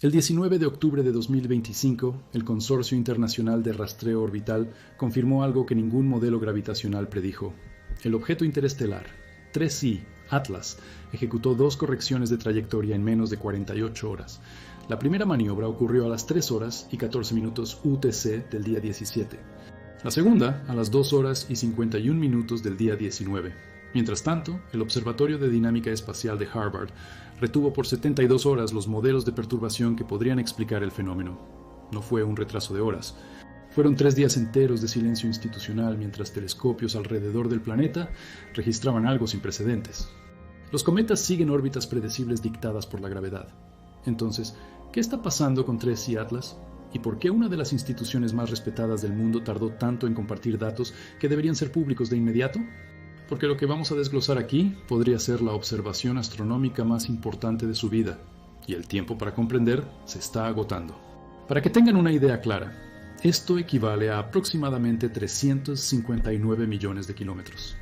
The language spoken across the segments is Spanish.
El 19 de octubre de 2025, el Consorcio Internacional de Rastreo Orbital confirmó algo que ningún modelo gravitacional predijo. El objeto interestelar 3I Atlas ejecutó 2 correcciones de trayectoria en menos de 48 horas. La primera maniobra ocurrió a las 3 horas y 14 minutos UTC del día 17. La segunda a las 2 horas y 51 minutos del día 19. Mientras tanto, el Observatorio de Dinámica Espacial de Harvard retuvo por 72 horas los modelos de perturbación que podrían explicar el fenómeno. No fue un retraso de horas. Fueron 3 días enteros de silencio institucional mientras telescopios alrededor del planeta registraban algo sin precedentes. Los cometas siguen órbitas predecibles dictadas por la gravedad. Entonces, ¿qué está pasando con 3I Atlas? ¿Y por qué una de las instituciones más respetadas del mundo tardó tanto en compartir datos que deberían ser públicos de inmediato? Porque lo que vamos a desglosar aquí podría ser la observación astronómica más importante de su vida, y el tiempo para comprender se está agotando. Para que tengan una idea clara, esto equivale a aproximadamente 359 millones de kilómetros,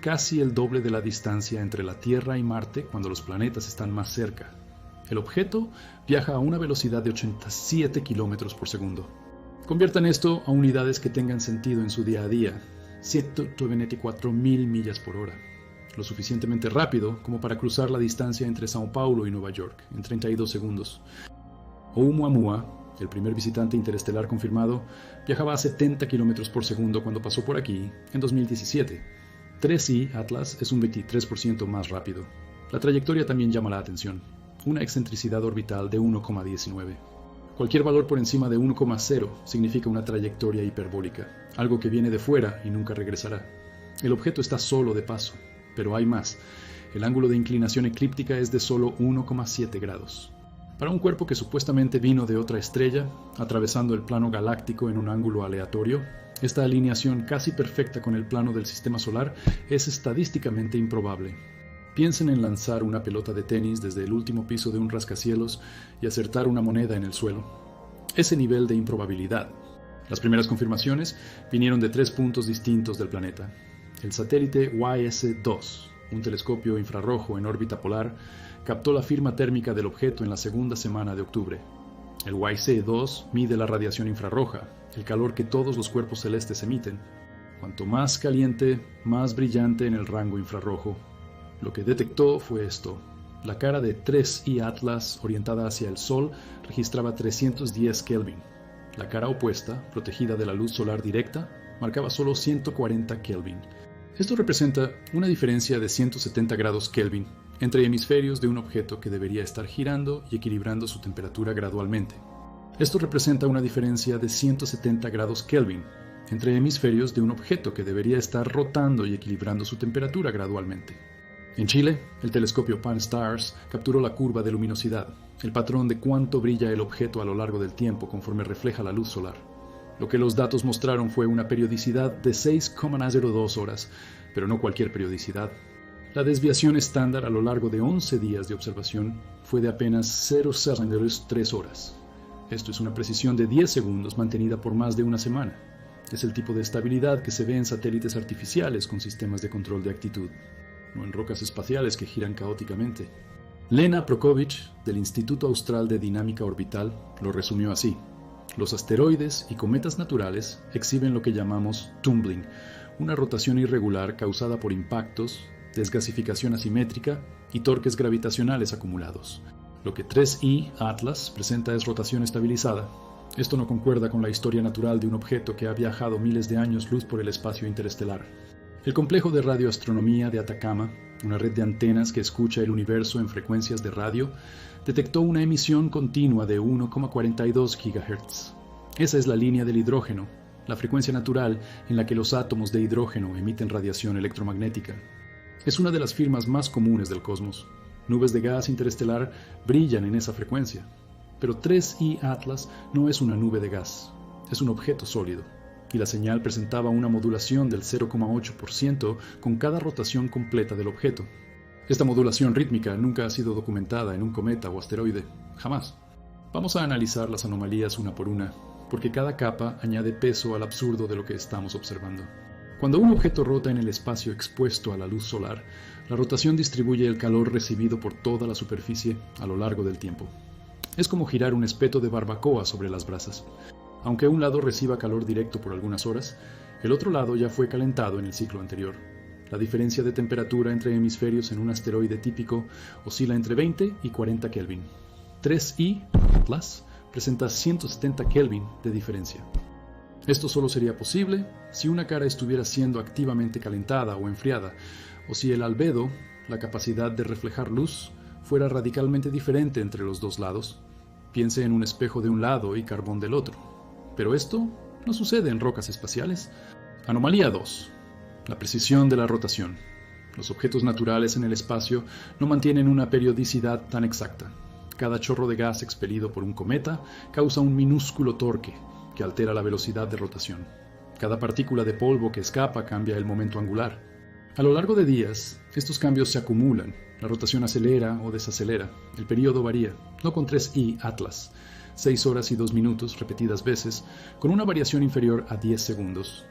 casi el doble de la distancia entre la Tierra y Marte cuando los planetas están más cerca. El objeto viaja a una velocidad de 87 kilómetros por segundo. Conviertan esto a unidades que tengan sentido en su día a día. 194.000 millas por hora, lo suficientemente rápido como para cruzar la distancia entre Sao Paulo y Nueva York en 32 segundos. Oumuamua, el primer visitante interestelar confirmado, viajaba a 70 km por segundo cuando pasó por aquí en 2017. 3I Atlas es un 23% más rápido. La trayectoria también llama la atención, una excentricidad orbital de 1,19. Cualquier valor por encima de 1,0 significa una trayectoria hiperbólica, algo que viene de fuera y nunca regresará. El objeto está solo de paso, pero hay más. El ángulo de inclinación eclíptica es de solo 1,7 grados. Para un cuerpo que supuestamente vino de otra estrella, atravesando el plano galáctico en un ángulo aleatorio, esta alineación casi perfecta con el plano del sistema solar es estadísticamente improbable. Piensen en lanzar una pelota de tenis desde el último piso de un rascacielos y acertar una moneda en el suelo. Ese nivel de improbabilidad. Las primeras confirmaciones vinieron de 3 puntos distintos del planeta. El satélite YS-2, un telescopio infrarrojo en órbita polar, captó la firma térmica del objeto en la segunda semana de octubre. El YC-2 mide la radiación infrarroja, el calor que todos los cuerpos celestes emiten. Cuanto más caliente, más brillante en el rango infrarrojo. Lo que detectó fue esto. La cara de 3I Atlas orientada hacia el Sol registraba 310 Kelvin. La cara opuesta, protegida de la luz solar directa, marcaba solo 140 Kelvin. Esto representa una diferencia de 170 grados Kelvin entre hemisferios de un objeto que debería estar girando y equilibrando su temperatura gradualmente. Esto representa una diferencia de 170 grados Kelvin entre hemisferios de un objeto que debería estar rotando y equilibrando su temperatura gradualmente. En Chile, el telescopio Pan-STARRS capturó la curva de luminosidad, el patrón de cuánto brilla el objeto a lo largo del tiempo conforme refleja la luz solar. Lo que los datos mostraron fue una periodicidad de 6,02 horas, pero no cualquier periodicidad. La desviación estándar a lo largo de 11 días de observación fue de apenas 0,3 horas. Esto es una precisión de 10 segundos mantenida por más de una semana. Es el tipo de estabilidad que se ve en satélites artificiales con sistemas de control de actitud, no en rocas espaciales que giran caóticamente. Lena Prokovich, del Instituto Austral de Dinámica Orbital, lo resumió así. Los asteroides y cometas naturales exhiben lo que llamamos tumbling, una rotación irregular causada por impactos, desgasificación asimétrica y torques gravitacionales acumulados. Lo que 3I Atlas presenta es rotación estabilizada. Esto no concuerda con la historia natural de un objeto que ha viajado miles de años luz por el espacio interestelar. El complejo de radioastronomía de Atacama, una red de antenas que escucha el universo en frecuencias de radio, detectó una emisión continua de 1,42 GHz. Esa es la línea del hidrógeno, la frecuencia natural en la que los átomos de hidrógeno emiten radiación electromagnética. Es una de las firmas más comunes del cosmos. Nubes de gas interestelar brillan en esa frecuencia. Pero 3I Atlas no es una nube de gas, es un objeto sólido. Y la señal presentaba una modulación del 0,8% con cada rotación completa del objeto. Esta modulación rítmica nunca ha sido documentada en un cometa o asteroide, jamás. Vamos a analizar las anomalías una por una, porque cada capa añade peso al absurdo de lo que estamos observando. Cuando un objeto rota en el espacio expuesto a la luz solar, la rotación distribuye el calor recibido por toda la superficie a lo largo del tiempo. Es como girar un espeto de barbacoa sobre las brasas. Aunque un lado reciba calor directo por algunas horas, el otro lado ya fue calentado en el ciclo anterior. La diferencia de temperatura entre hemisferios en un asteroide típico oscila entre 20 y 40 Kelvin. 3i Atlas presenta 170 Kelvin de diferencia. Esto solo sería posible si una cara estuviera siendo activamente calentada o enfriada, o si el albedo, la capacidad de reflejar luz, fuera radicalmente diferente entre los dos lados. Piense en un espejo de un lado y carbón del otro. Pero esto no sucede en rocas espaciales. Anomalía 2. La precisión de la rotación. Los objetos naturales en el espacio no mantienen una periodicidad tan exacta. Cada chorro de gas expelido por un cometa causa un minúsculo torque que altera la velocidad de rotación. Cada partícula de polvo que escapa cambia el momento angular. A lo largo de días, estos cambios se acumulan. La rotación acelera o desacelera. El período varía, no con 3i Atlas, 6 horas y 2 minutos repetidas veces, con una variación inferior a 10 segundos.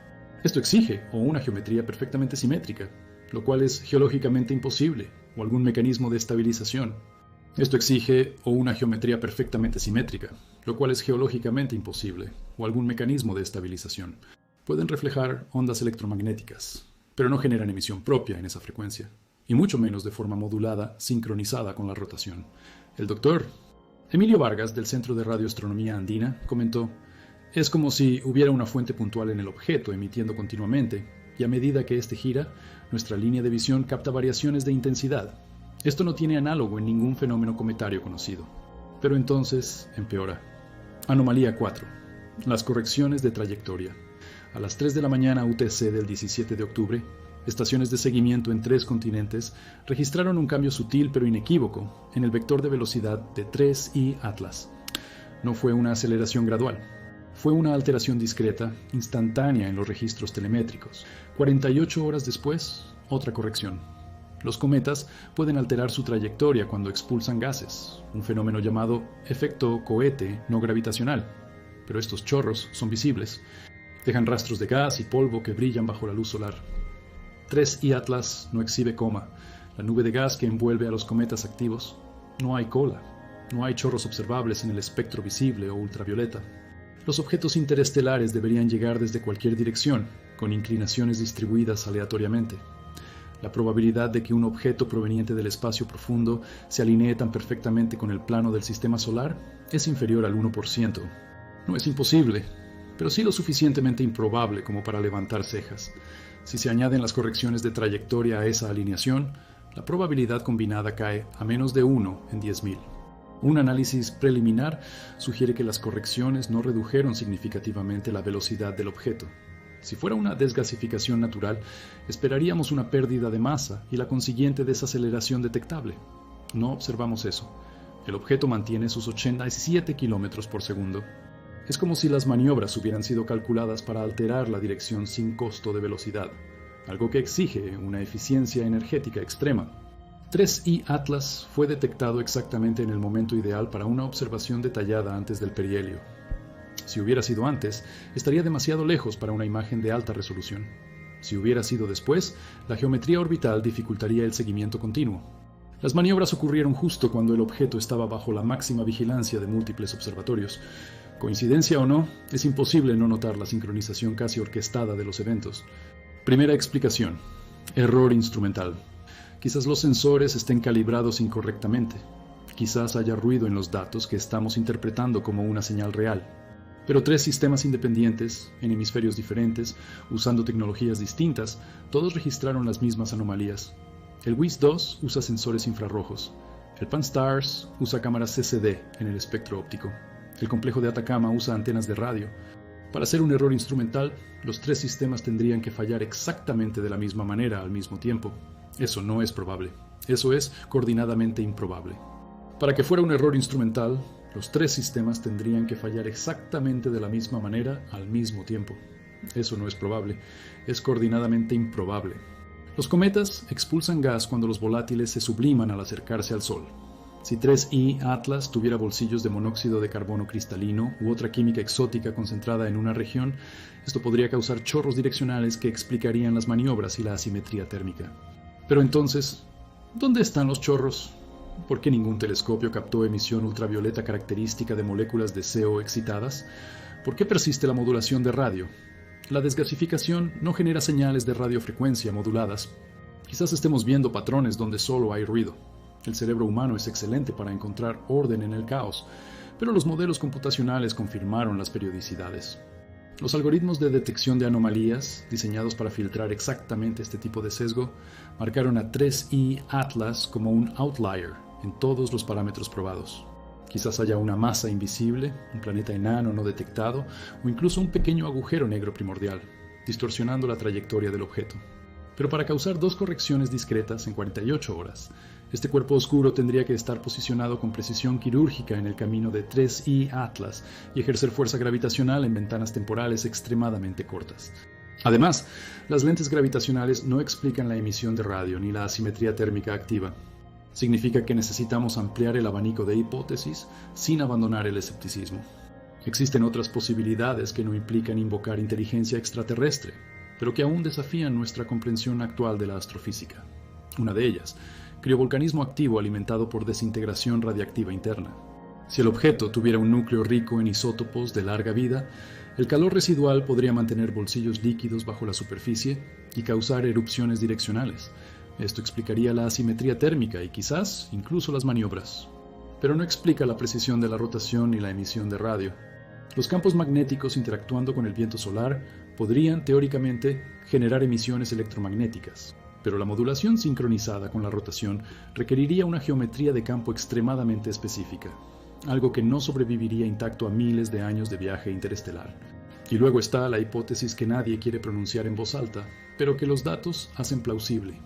Esto exige o una geometría perfectamente simétrica, lo cual es geológicamente imposible, o algún mecanismo de estabilización. Esto exige o una geometría perfectamente simétrica, lo cual es geológicamente imposible, o algún mecanismo de estabilización. Pueden reflejar ondas electromagnéticas, pero no generan emisión propia en esa frecuencia, y mucho menos de forma modulada, sincronizada con la rotación. El doctor Emilio Vargas, del Centro de Radioastronomía Andina, comentó: es como si hubiera una fuente puntual en el objeto emitiendo continuamente, y a medida que éste gira, nuestra línea de visión capta variaciones de intensidad. Esto no tiene análogo en ningún fenómeno cometario conocido. Pero entonces empeora. Anomalía 4. Las correcciones de trayectoria. A las 3 de la mañana UTC del 17 de octubre, estaciones de seguimiento en 3 continentes registraron un cambio sutil pero inequívoco en el vector de velocidad de 3i Atlas. No fue una aceleración gradual. Fue una alteración discreta, instantánea en los registros telemétricos. 48 horas después, otra corrección. Los cometas pueden alterar su trayectoria cuando expulsan gases, un fenómeno llamado efecto cohete no gravitacional. Pero estos chorros son visibles. Dejan rastros de gas y polvo que brillan bajo la luz solar. 3i Atlas no exhibe coma, la nube de gas que envuelve a los cometas activos. No hay cola, no hay chorros observables en el espectro visible o ultravioleta. Los objetos interestelares deberían llegar desde cualquier dirección, con inclinaciones distribuidas aleatoriamente. La probabilidad de que un objeto proveniente del espacio profundo se alinee tan perfectamente con el plano del sistema solar es inferior al 1%. No es imposible, pero sí lo suficientemente improbable como para levantar cejas. Si se añaden las correcciones de trayectoria a esa alineación, la probabilidad combinada cae a menos de 1 en 10.000. Un análisis preliminar sugiere que las correcciones no redujeron significativamente la velocidad del objeto. Si fuera una desgasificación natural, esperaríamos una pérdida de masa y la consiguiente desaceleración detectable. No observamos eso. El objeto mantiene sus 87 km por segundo. Es como si las maniobras hubieran sido calculadas para alterar la dirección sin costo de velocidad, algo que exige una eficiencia energética extrema. 3i Atlas fue detectado exactamente en el momento ideal para una observación detallada antes del perihelio. Si hubiera sido antes, estaría demasiado lejos para una imagen de alta resolución. Si hubiera sido después, la geometría orbital dificultaría el seguimiento continuo. Las maniobras ocurrieron justo cuando el objeto estaba bajo la máxima vigilancia de múltiples observatorios. Coincidencia o no, es imposible no notar la sincronización casi orquestada de los eventos. Primera explicación: error instrumental. Quizás los sensores estén calibrados incorrectamente. Quizás haya ruido en los datos que estamos interpretando como una señal real. Pero 3 sistemas independientes, en hemisferios diferentes, usando tecnologías distintas, todos registraron las mismas anomalías. El WIS-2 usa sensores infrarrojos. El Pan-STARRS usa cámaras CCD en el espectro óptico. El complejo de Atacama usa antenas de radio. Para hacer un error instrumental, los 3 sistemas tendrían que fallar exactamente de la misma manera al mismo tiempo. Eso no es probable. Eso es coordinadamente improbable. Para que fuera un error instrumental, los 3 sistemas tendrían que fallar exactamente de la misma manera al mismo tiempo. Eso no es probable. Es coordinadamente improbable. Los cometas expulsan gas cuando los volátiles se subliman al acercarse al Sol. Si 3i Atlas tuviera bolsillos de monóxido de carbono cristalino u otra química exótica concentrada en una región, esto podría causar chorros direccionales que explicarían las maniobras y la asimetría térmica. Pero entonces, ¿dónde están los chorros? ¿Por qué ningún telescopio captó emisión ultravioleta característica de moléculas de CO excitadas? ¿Por qué persiste la modulación de radio? La desgasificación no genera señales de radiofrecuencia moduladas. Quizás estemos viendo patrones donde solo hay ruido. El cerebro humano es excelente para encontrar orden en el caos, pero los modelos computacionales confirmaron las periodicidades. Los algoritmos de detección de anomalías, diseñados para filtrar exactamente este tipo de sesgo, marcaron a 3I Atlas como un outlier en todos los parámetros probados. Quizás haya una masa invisible, un planeta enano no detectado, o incluso un pequeño agujero negro primordial, distorsionando la trayectoria del objeto. Pero para causar dos correcciones discretas en 48 horas, este cuerpo oscuro tendría que estar posicionado con precisión quirúrgica en el camino de 3I Atlas y ejercer fuerza gravitacional en ventanas temporales extremadamente cortas. Además, las lentes gravitacionales no explican la emisión de radio ni la asimetría térmica activa. Significa que necesitamos ampliar el abanico de hipótesis sin abandonar el escepticismo. Existen otras posibilidades que no implican invocar inteligencia extraterrestre, pero que aún desafían nuestra comprensión actual de la astrofísica. Una de ellas, criovolcanismo activo alimentado por desintegración radiactiva interna. Si el objeto tuviera un núcleo rico en isótopos de larga vida, el calor residual podría mantener bolsillos líquidos bajo la superficie y causar erupciones direccionales. Esto explicaría la asimetría térmica y quizás incluso las maniobras. Pero no explica la precisión de la rotación ni la emisión de radio. Los campos magnéticos interactuando con el viento solar podrían, teóricamente, generar emisiones electromagnéticas, pero la modulación sincronizada con la rotación requeriría una geometría de campo extremadamente específica, algo que no sobreviviría intacto a miles de años de viaje interestelar. Y luego está la hipótesis que nadie quiere pronunciar en voz alta, pero que los datos hacen plausible: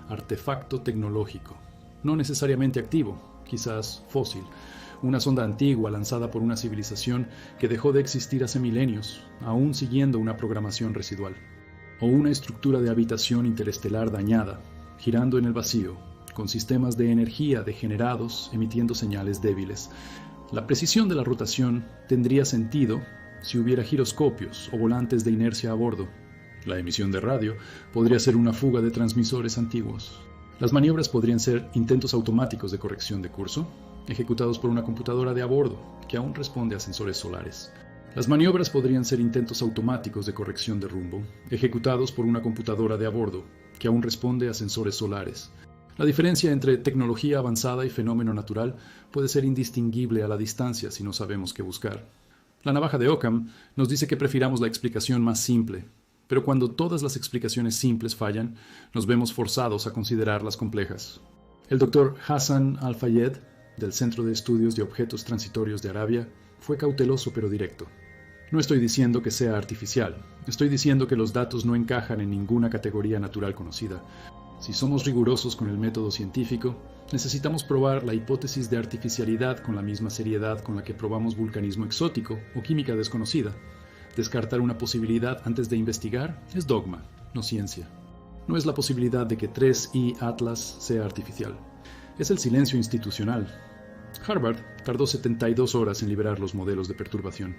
artefacto tecnológico, no necesariamente activo, quizás fósil, una sonda antigua lanzada por una civilización que dejó de existir hace milenios, aún siguiendo una programación residual. O una estructura de habitación interestelar dañada, girando en el vacío, con sistemas de energía degenerados emitiendo señales débiles. La precisión de la rotación tendría sentido si hubiera giroscopios o volantes de inercia a bordo. La emisión de radio podría ser una fuga de transmisores antiguos. Las maniobras podrían ser intentos automáticos de corrección de curso, ejecutados por una computadora de a bordo, que aún responde a sensores solares. Las maniobras podrían ser intentos automáticos de corrección de rumbo, ejecutados por una computadora de a bordo, que aún responde a sensores solares. La diferencia entre tecnología avanzada y fenómeno natural puede ser indistinguible a la distancia si no sabemos qué buscar. La navaja de Occam nos dice que prefiramos la explicación más simple, pero cuando todas las explicaciones simples fallan, nos vemos forzados a considerar las complejas. El Dr. Hassan Al-Fayed, del Centro de Estudios de Objetos Transitorios de Arabia, fue cauteloso pero directo. No estoy diciendo que sea artificial, estoy diciendo que los datos no encajan en ninguna categoría natural conocida. Si somos rigurosos con el método científico, necesitamos probar la hipótesis de artificialidad con la misma seriedad con la que probamos vulcanismo exótico o química desconocida. Descartar una posibilidad antes de investigar es dogma, no ciencia. No es la posibilidad de que 3I Atlas sea artificial. Es el silencio institucional. Harvard tardó 72 horas en liberar los modelos de perturbación.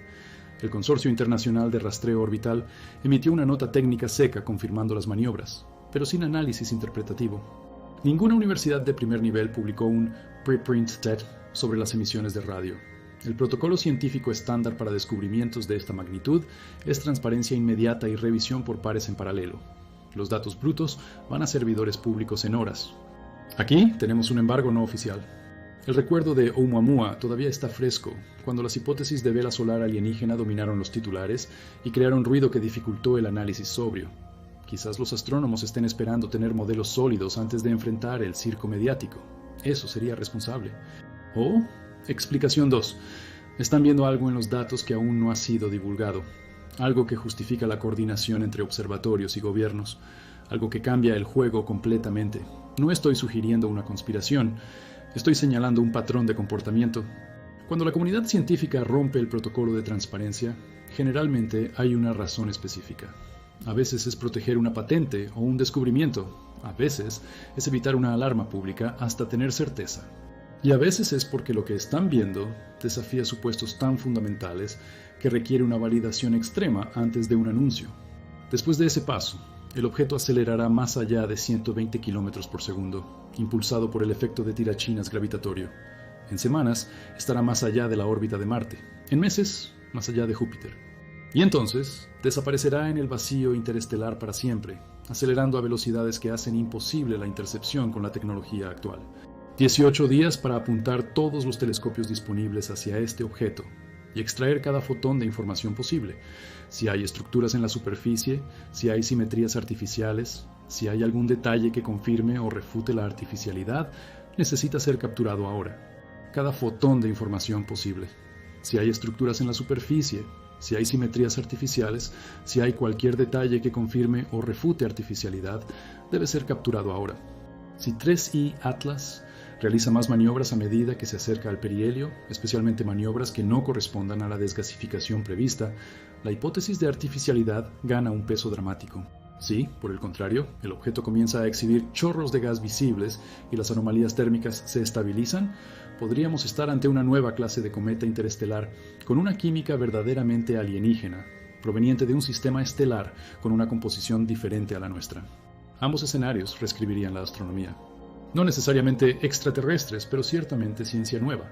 El Consorcio Internacional de Rastreo Orbital emitió una nota técnica seca confirmando las maniobras, pero sin análisis interpretativo. Ninguna universidad de primer nivel publicó un preprint TED sobre las emisiones de radio. El protocolo científico estándar para descubrimientos de esta magnitud es transparencia inmediata y revisión por pares en paralelo. Los datos brutos van a servidores públicos en horas. Aquí tenemos un embargo no oficial. El recuerdo de Oumuamua todavía está fresco, cuando las hipótesis de vela solar alienígena dominaron los titulares y crearon ruido que dificultó el análisis sobrio. Quizás los astrónomos estén esperando tener modelos sólidos antes de enfrentar el circo mediático. Eso sería responsable. O, explicación 2. Están viendo algo en los datos que aún no ha sido divulgado. Algo que justifica la coordinación entre observatorios y gobiernos. Algo que cambia el juego completamente. No estoy sugiriendo una conspiración. Estoy señalando un patrón de comportamiento. Cuando la comunidad científica rompe el protocolo de transparencia, generalmente hay una razón específica. A veces es proteger una patente o un descubrimiento. A veces es evitar una alarma pública hasta tener certeza. Y a veces es porque lo que están viendo desafía supuestos tan fundamentales que requiere una validación extrema antes de un anuncio. Después de ese paso, el objeto acelerará más allá de 120 km por segundo, impulsado por el efecto de tirachinas gravitatorio. En semanas, estará más allá de la órbita de Marte. En meses, más allá de Júpiter. Y entonces, desaparecerá en el vacío interestelar para siempre, acelerando a velocidades que hacen imposible la intercepción con la tecnología actual. 18 días para apuntar todos los telescopios disponibles hacia este objeto y extraer cada fotón de información posible. Si hay estructuras en la superficie, si hay simetrías artificiales, si hay algún detalle que confirme o refute la artificialidad, necesita ser capturado ahora. Cada fotón de información posible. Si hay estructuras en la superficie, si hay simetrías artificiales, si hay cualquier detalle que confirme o refute artificialidad, debe ser capturado ahora. Si 3I Atlas realiza más maniobras a medida que se acerca al perihelio, especialmente maniobras que no correspondan a la desgasificación prevista, la hipótesis de artificialidad gana un peso dramático. Si, por el contrario, el objeto comienza a exhibir chorros de gas visibles y las anomalías térmicas se estabilizan, podríamos estar ante una nueva clase de cometa interestelar con una química verdaderamente alienígena, proveniente de un sistema estelar con una composición diferente a la nuestra. Ambos escenarios reescribirían la astronomía. No necesariamente extraterrestres, pero ciertamente ciencia nueva.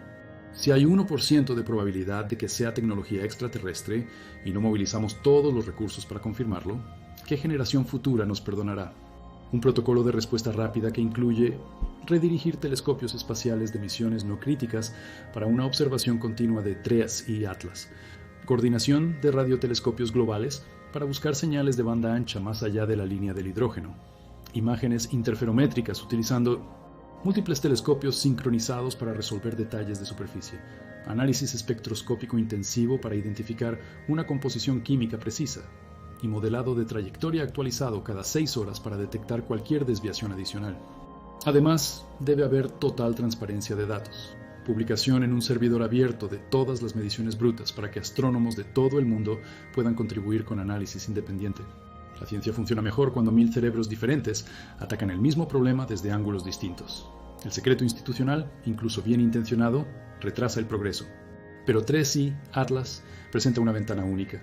Si hay 1% de probabilidad de que sea tecnología extraterrestre y no movilizamos todos los recursos para confirmarlo, ¿qué generación futura nos perdonará? Un protocolo de respuesta rápida que incluye redirigir telescopios espaciales de misiones no críticas para una observación continua de 3I Atlas, coordinación de radiotelescopios globales para buscar señales de banda ancha más allá de la línea del hidrógeno, imágenes interferométricas utilizando múltiples telescopios sincronizados para resolver detalles de superficie, análisis espectroscópico intensivo para identificar una composición química precisa, y modelado de trayectoria actualizado cada 6 horas para detectar cualquier desviación adicional. Además, debe haber total transparencia de datos, publicación en un servidor abierto de todas las mediciones brutas para que astrónomos de todo el mundo puedan contribuir con análisis independiente. La ciencia funciona mejor cuando 1000 cerebros diferentes atacan el mismo problema desde ángulos distintos. El secreto institucional, incluso bien intencionado, retrasa el progreso. Pero 3I Atlas presenta una ventana única.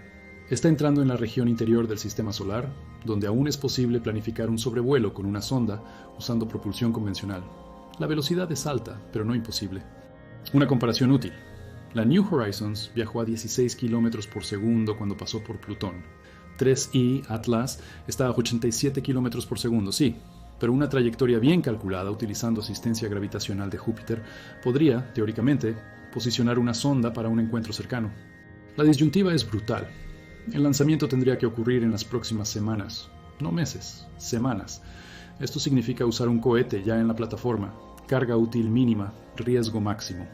Está entrando en la región interior del sistema solar, donde aún es posible planificar un sobrevuelo con una sonda usando propulsión convencional. La velocidad es alta, pero no imposible. Una comparación útil. La New Horizons viajó a 16 km por segundo cuando pasó por Plutón. 3I Atlas está a 87 km por segundo, sí, pero una trayectoria bien calculada utilizando asistencia gravitacional de Júpiter podría, teóricamente, posicionar una sonda para un encuentro cercano. La disyuntiva es brutal. El lanzamiento tendría que ocurrir en las próximas semanas, no meses, semanas. Esto significa usar un cohete ya en la plataforma, carga útil mínima, riesgo máximo.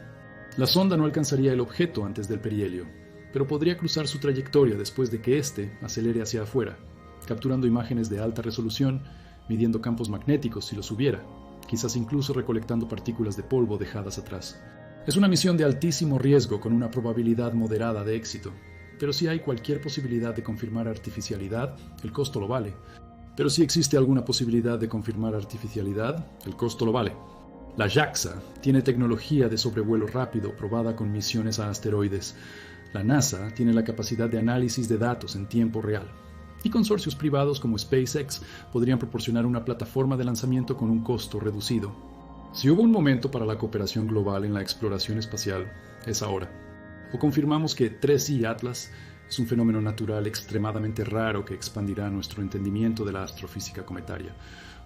La sonda no alcanzaría el objeto antes del perihelio, pero podría cruzar su trayectoria después de que éste acelere hacia afuera, capturando imágenes de alta resolución, midiendo campos magnéticos si los hubiera, quizás incluso recolectando partículas de polvo dejadas atrás. Es una misión de altísimo riesgo con una probabilidad moderada de éxito. Pero si hay cualquier posibilidad de confirmar artificialidad, el costo lo vale. Pero si existe alguna posibilidad de confirmar artificialidad, el costo lo vale. La JAXA tiene tecnología de sobrevuelo rápido probada con misiones a asteroides. La NASA tiene la capacidad de análisis de datos en tiempo real. Y consorcios privados como SpaceX podrían proporcionar una plataforma de lanzamiento con un costo reducido. Si hubo un momento para la cooperación global en la exploración espacial, es ahora. O confirmamos que 3I Atlas es un fenómeno natural extremadamente raro que expandirá nuestro entendimiento de la astrofísica cometaria,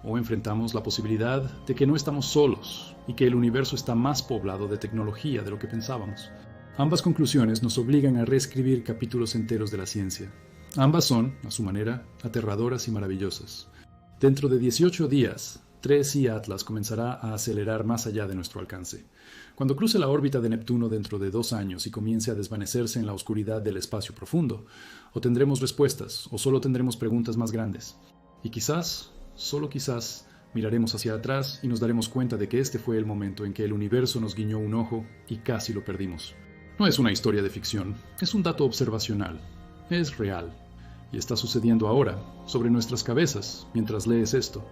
o enfrentamos la posibilidad de que no estamos solos y que el universo está más poblado de tecnología de lo que pensábamos. Ambas conclusiones nos obligan a reescribir capítulos enteros de la ciencia. Ambas son, a su manera, aterradoras y maravillosas. Dentro de 18 días, 3I Atlas comenzará a acelerar más allá de nuestro alcance. Cuando cruce la órbita de Neptuno dentro de 2 años y comience a desvanecerse en la oscuridad del espacio profundo, o tendremos respuestas, o solo tendremos preguntas más grandes. Y quizás, solo quizás, miraremos hacia atrás y nos daremos cuenta de que este fue el momento en que el universo nos guiñó un ojo y casi lo perdimos. No es una historia de ficción, es un dato observacional. Es real. Y está sucediendo ahora, sobre nuestras cabezas, mientras lees esto.